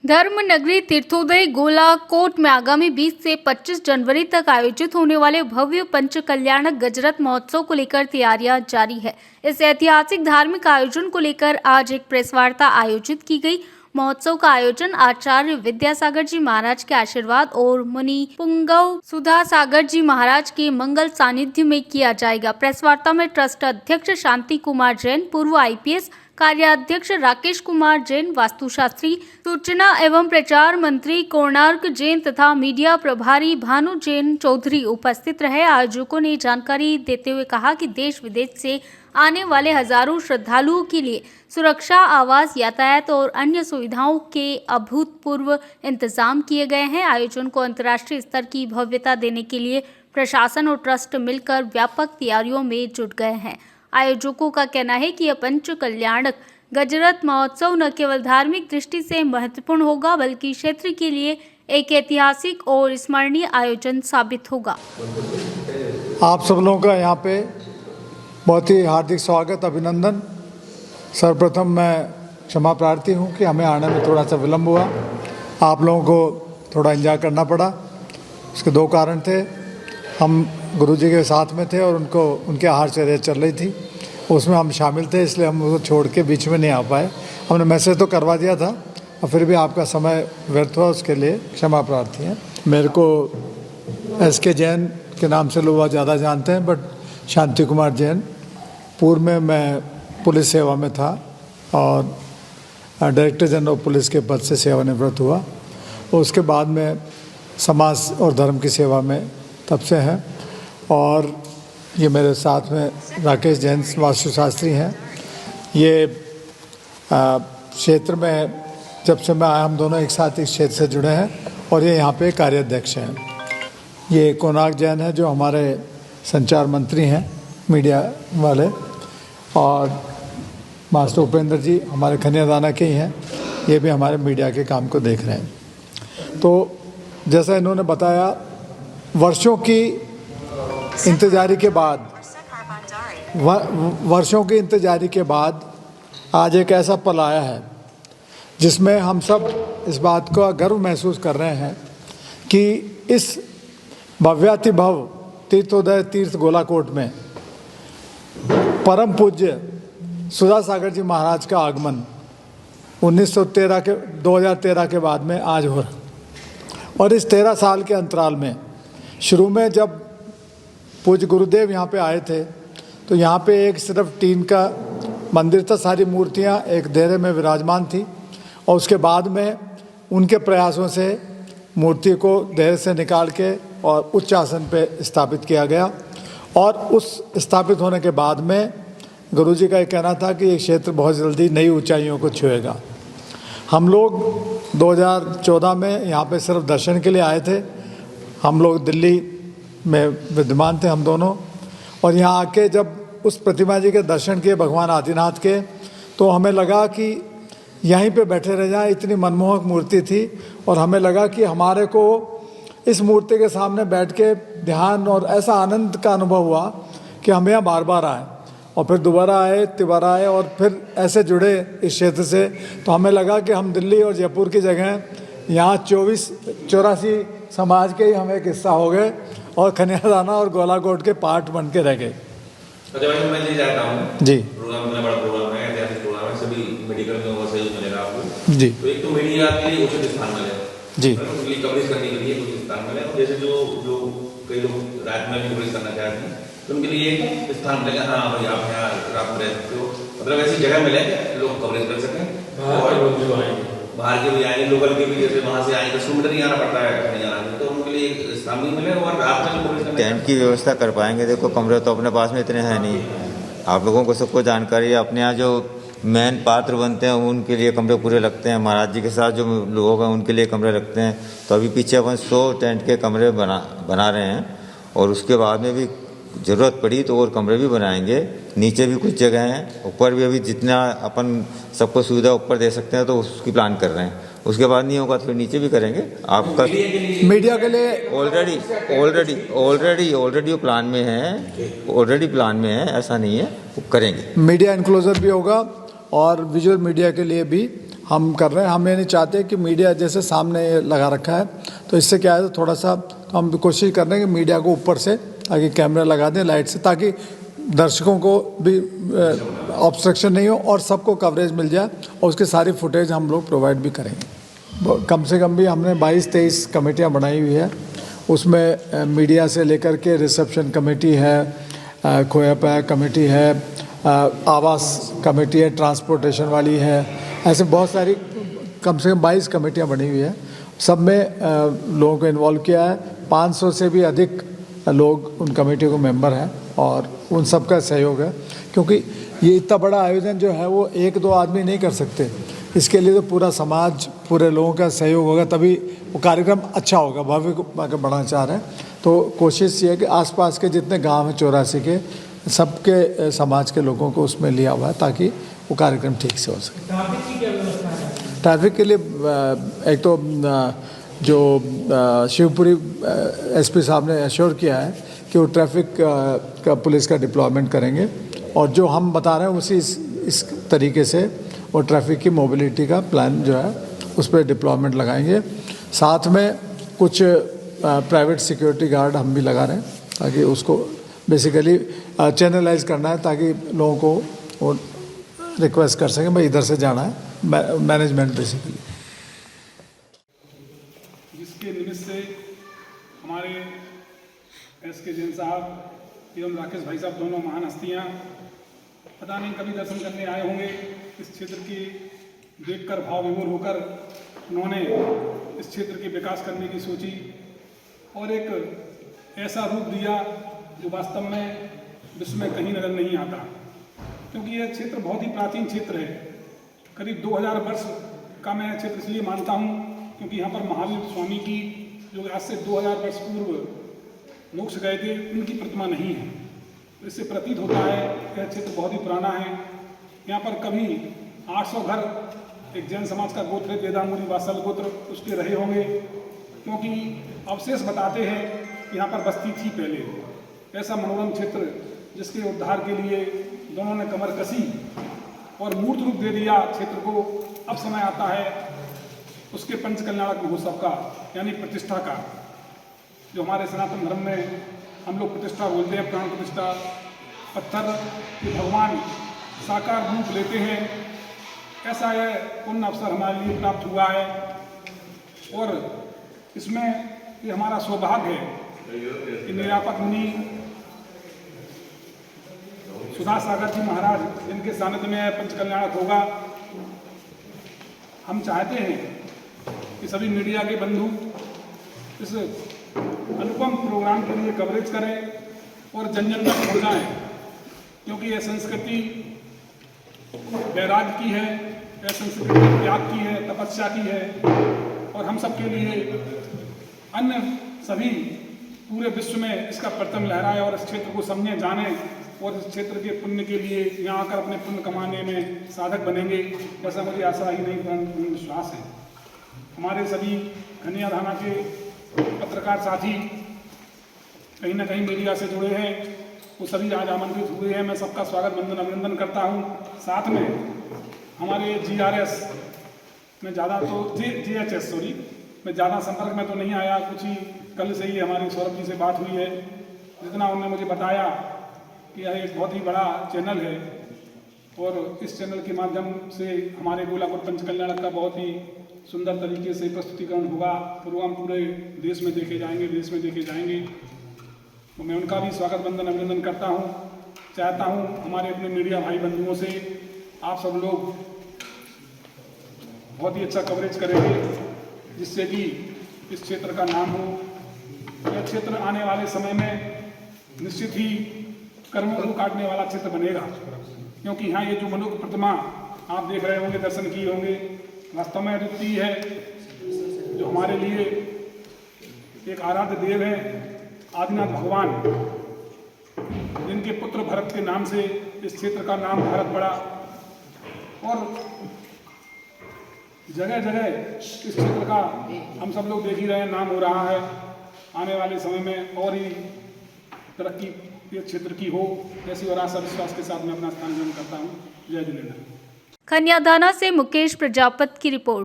धर्म नगरी तीर्थोदय गोलाकोट में आगामी 20 से 25 जनवरी तक आयोजित होने वाले भव्य पंच कल्याणक गजरत महोत्सव को लेकर तैयारियां जारी है। इस ऐतिहासिक धार्मिक आयोजन को लेकर आज एक प्रेस वार्ता आयोजित की गई। महोत्सव का आयोजन आचार्य विद्यासागर जी महाराज के आशीर्वाद और मुनि पुंगव सुधा सागर जी महाराज के मंगल सानिध्य में किया जाएगा। प्रेस वार्ता में ट्रस्ट अध्यक्ष शांति कुमार जैन, पूर्व IPS कार्याध्यक्ष राकेश कुमार जैन, वास्तुशास्त्री, सूचना एवं प्रचार मंत्री कोणार्क जैन तथा मीडिया प्रभारी भानु जैन चौधरी उपस्थित रहे। आयोजकों ने जानकारी देते हुए कहा कि देश विदेश से आने वाले हजारों श्रद्धालुओं के लिए सुरक्षा, आवास, यातायात और अन्य सुविधाओं के अभूतपूर्व इंतजाम किए गए हैं। आयोजन को अंतर्राष्ट्रीय स्तर की भव्यता देने के लिए प्रशासन और ट्रस्ट मिलकर व्यापक तैयारियों में जुट गए हैं। आयोजकों का कहना है कि यह पंच कल्याणक गजरत महोत्सव न केवल धार्मिक दृष्टि से महत्वपूर्ण होगा बल्कि क्षेत्र के लिए एक ऐतिहासिक और स्मरणीय आयोजन साबित होगा। आप सब लोगों का यहाँ पे बहुत ही हार्दिक स्वागत, अभिनंदन। सर्वप्रथम मैं क्षमा प्रार्थी हूँ कि हमें आने में थोड़ा सा विलम्ब हुआ। आप लोगों को थोड़ा एंजॉय करना पड़ा। उसके दो कारण थे। हम गुरुजी के साथ में थे और उनके आहार चर्या चल रही थी, उसमें हम शामिल थे, इसलिए हम उसको छोड़ के बीच में नहीं आ पाए। हमने मैसेज तो करवा दिया था और फिर भी आपका समय व्यर्थ हुआ, उसके लिए क्षमा प्रार्थी हैं। मेरे को SK जैन के नाम से लोग ज़्यादा जानते हैं, बट शांति कुमार जैन। पूर्व में मैं पुलिस सेवा में था और डायरेक्टर जनरल ऑफ पुलिस के पद से सेवानिवृत्त हुआ और उसके बाद में समाज और धर्म की सेवा में तब से हैं। और ये मेरे साथ में राकेश जैन वास्तुशास्त्री हैं। ये क्षेत्र में जब से मैं आया, हम दोनों एक साथ इस क्षेत्र से जुड़े हैं और ये यहाँ पे कार्याध्यक्ष हैं। ये कोणार्क जैन है जो हमारे संचार मंत्री हैं, मीडिया वाले, और मास्टर उपेंद्र जी हमारे खनियादाना के ही हैं, ये भी हमारे मीडिया के काम को देख रहे हैं। तो जैसा इन्होंने बताया, वर्षों की इंतजारी के बाद आज एक ऐसा पल आया है जिसमें हम सब इस बात का गर्व महसूस कर रहे हैं कि इस भव्यातिभव तीर्थोदय तीर्थ गोलाकोट में परम पूज्य सुधा सागर जी महाराज का आगमन 2013 के बाद में आज हो रहा। और इस 13 साल के अंतराल में शुरू में जब पूज्य गुरुदेव यहाँ पे आए थे तो यहाँ पे एक सिर्फ टीन का मंदिर था, सारी मूर्तियाँ एक देहरे में विराजमान थी। और उसके बाद में उनके प्रयासों से मूर्ति को देहरे से निकाल के और उच्च आसन पे स्थापित किया गया। और उस स्थापित होने के बाद में गुरुजी का ये कहना था कि ये क्षेत्र बहुत जल्दी नई ऊंचाइयों को छुएगा। हम लोग 2014 में यहाँ पे सिर्फ दर्शन के लिए आए थे। हम लोग दिल्ली में विद्यमान थे हम दोनों, और यहाँ आके जब उस प्रतिमा जी के दर्शन किए भगवान आदिनाथ के, तो हमें लगा कि यहीं पे बैठे रह जाएं। इतनी मनमोहक मूर्ति थी और हमें लगा कि हमारे को इस मूर्ति के सामने बैठ के ध्यान और ऐसा आनंद का अनुभव हुआ कि हम यहाँ बार बार आए और फिर दोबारा आए, तिबारा आए और फिर ऐसे जुड़े इस क्षेत्र से। तो हमें लगा कि हम दिल्ली और जयपुर की जगह यहाँ 84 समाज के ही हम एक हिस्सा हो गए और खनियादाना और गोलाकोट के पार्ट बन के रह गए। अच्छा भाई, मैं जाता हूँ जी। प्रोग्राम में बड़ा प्रोग्राम है, ऐतिहासिक प्रोग्राम है, सभी मेडिकल में वैसे ही मिलेगा आपको जी। तो एक तो मीडिया के लिए उचित स्थान मिले जी, उनके लिए कवरेज करने के लिए उचित स्थान मिले। और जैसे जो कई लोग रात में भी कवरेज करना चाहते हैं तो उनके लिए एक स्थान मिलेगा। हाँ भाई, आप यहाँ रात में रह सकते हो, मतलब ऐसी जगह मिले लोग कवरेज कर सकें। और बाहर के भी आएंगे, लोकल के भी, जैसे वहाँ से आएंगे, 10 किलोमीटर ही आना पड़ता है नहीं जाना, तो उनके लिए एक स्थान भी मिले। और रात में टेंट की व्यवस्था कर पाएंगे। देखो, कमरे तो अपने पास में इतने हैं नहीं, आप लोगों को सबको जानकारी है। अपने यहाँ जो मेन पात्र बनते हैं उनके लिए कमरे पूरे लगते हैं। महाराज जी के साथ जो लोग हैं उनके लिए कमरे लगते हैं। तो अभी पीछे अपन 100 टेंट के कमरे बना रहे हैं और उसके बाद में भी ज़रूरत पड़ी तो और कमरे भी बनाएंगे। नीचे भी कुछ जगह हैं, ऊपर भी अभी जितना अपन सबको सुविधा ऊपर दे सकते हैं तो उसकी प्लान कर रहे हैं। उसके बाद नहीं होगा तो फिर नीचे भी करेंगे। आपका मीडिया के लिए ऑलरेडी प्लान में है, ऐसा नहीं है, वो करेंगे। मीडिया इनक्लोजर भी होगा और विजुअल मीडिया के लिए भी हम कर रहे हैं। हम ये नहीं चाहते कि मीडिया जैसे सामने लगा रखा है, तो इससे क्या है, तो थोड़ा सा हम कोशिश कर रहे हैं कि मीडिया को ऊपर से आगे कैमरा लगा दें लाइट से, ताकि दर्शकों को भी ऑब्स्ट्रक्शन नहीं हो और सबको कवरेज मिल जाए, और उसकी सारी फुटेज हम लोग प्रोवाइड भी करेंगे। कम से कम भी हमने 22-23 कमेटियाँ बनाई हुई है। उसमें मीडिया से लेकर के रिसेप्शन कमेटी है, खोया पाया कमेटी है, आवास कमेटी है, ट्रांसपोर्टेशन वाली है, ऐसे बहुत सारी कम से कम 22 कमेटियाँ बनी हुई है। सब में लोगों को इन्वॉल्व किया है। 500 से भी अधिक लोग उन कमेटियों को मेंबर हैं और उन सब का सहयोग है, क्योंकि ये इतना बड़ा आयोजन जो है वो 1-2 आदमी नहीं कर सकते। इसके लिए तो पूरा समाज, पूरे लोगों का सहयोग होगा, तभी वो कार्यक्रम अच्छा होगा, भव्य को बढ़ाना चाह रहे हैं। तो कोशिश ये है कि आसपास के जितने गांव हैं 84 के, सबके समाज के लोगों को उसमें लिया हुआ है, ताकि वो कार्यक्रम ठीक से हो सके। ट्रैफिक की क्या व्यवस्था है? ट्रैफिक के लिए एक तो जो शिवपुरी एसपी साहब ने एश्योर किया है कि वो ट्रैफिक का पुलिस का डिप्लॉयमेंट करेंगे, और जो हम बता रहे हैं उसी इस तरीके से वो ट्रैफिक की मोबिलिटी का प्लान जो है उस पर डिप्लॉयमेंट लगाएंगे। साथ में कुछ प्राइवेट सिक्योरिटी गार्ड हम भी लगा रहे हैं, ताकि उसको बेसिकली चैनलाइज करना है, ताकि लोगों को वो रिक्वेस्ट कर सकें भाई इधर से जाना है, मैनेजमेंट बेसिकली। जिसके निमित्त से हमारे SK जैन साहब एवं राकेश भाई साहब, दोनों महान हस्तियाँ पता नहीं कभी दर्शन करने आए होंगे। इस क्षेत्र की देखकर भाव विभोर होकर उन्होंने इस क्षेत्र के विकास करने की सोची और एक ऐसा रूप दिया जो वास्तव में विश्व में कहीं नजर नहीं आता, क्योंकि यह क्षेत्र बहुत ही प्राचीन क्षेत्र है। करीब 2000 वर्ष का मैं क्षेत्र इसलिए मानता हूँ क्योंकि यहाँ पर महावीर स्वामी की, जो आज से 2000 वर्ष पूर्व मोक्ष गए थे, उनकी प्रतिमा नहीं है। इससे प्रतीत होता है यह क्षेत्र बहुत ही पुराना है। यहाँ पर कभी 800 घर एक जैन समाज का गोत्र है, वेदामुनि वात्सल गोत्र, उसके रहे होंगे, क्योंकि अवशेष बताते हैं कि यहाँ पर बस्ती थी पहले। ऐसा मनोरम क्षेत्र जिसके उद्धार के लिए दोनों ने कमर कसी और मूर्त रूप दे दिया क्षेत्र को। अब समय आता है उसके पंच कल्याणक महोत्सव का, यानी प्रतिष्ठा का, जो हमारे सनातन धर्म में हम लोग प्रतिष्ठा बोलते हैं, प्राण प्रतिष्ठा। पत्थर के भगवान साकार रूप लेते हैं, ऐसा यह पुण्य अवसर हमारे लिए प्राप्त हुआ है। और इसमें ये हमारा सौभाग्य है कि निरापद मुनि सुधा सागर जी महाराज, जिनके सानिध्य में पंच कल्याणक होगा, हम चाहते हैं कि सभी मीडिया के बंधु इस अनुपम प्रोग्राम के लिए कवरेज करें और जन जन तक पहुँचाएं, क्योंकि यह संस्कृति वैराग्य की है, यह संस्कृति त्याग की है, तपस्या की है, और हम सब के लिए अन्य सभी पूरे विश्व में इसका परचम लहराए और इस क्षेत्र को समझे, जाने और इस क्षेत्र के पुण्य के लिए यहाँ आकर अपने पुण्य कमाने में साधक बनेंगे, ऐसा मुझे आशा ही नहीं परंतु विश्वास है। हमारे सभी खनिया धाना के पत्रकार साथी कहीं ना कहीं मीडिया से जुड़े हैं, वो सभी आज आमंत्रित हुए हैं। मैं सबका स्वागत वंदन अभिनंदन करता हूँ। साथ में हमारे GRS में ज़्यादा तो GHS में ज़्यादा संपर्क में तो नहीं आया, कुछ ही कल से ही हमारी सौरभ जी से बात हुई है। जितना उन्होंने मुझे बताया कि यह एक बहुत ही बड़ा चैनल है और इस चैनल के माध्यम से हमारे गोलापुर पंच कल्याणक का बहुत ही सुंदर तरीके से प्रस्तुतिकरण होगा। प्रोग्राम पूरे देश में देखे जाएंगे, तो मैं उनका भी स्वागत वंदन अभिनंदन करता हूँ। चाहता हूँ हमारे अपने मीडिया भाई बंधुओं से आप सब लोग बहुत ही अच्छा कवरेज करेंगे, जिससे कि इस क्षेत्र का नाम हो। यह क्षेत्र आने वाले समय में निश्चित ही कर्मों को काटने वाला क्षेत्र बनेगा, क्योंकि यहाँ ये जो मनुष्य प्रतिमा आप देख रहे होंगे, दर्शन किए होंगे, वास्तव में अद्वितीय है, जो हमारे लिए एक आराध्य देव है, आदिनाथ भगवान, जिनके पुत्र भरत के नाम से इस क्षेत्र का नाम भारत पड़ा। और जगह जगह इस क्षेत्र का हम सब लोग देख ही रहे हैं, नाम हो रहा है। आने वाले समय में और ही तरक्की इस क्षेत्र की हो, ऐसी और आशा विश्वास के साथ मैं अपना स्थान ग्रहण करता हूँ। जय जिनेन्द्र। खनियादाना से मुकेश प्रजापत की रिपोर्ट।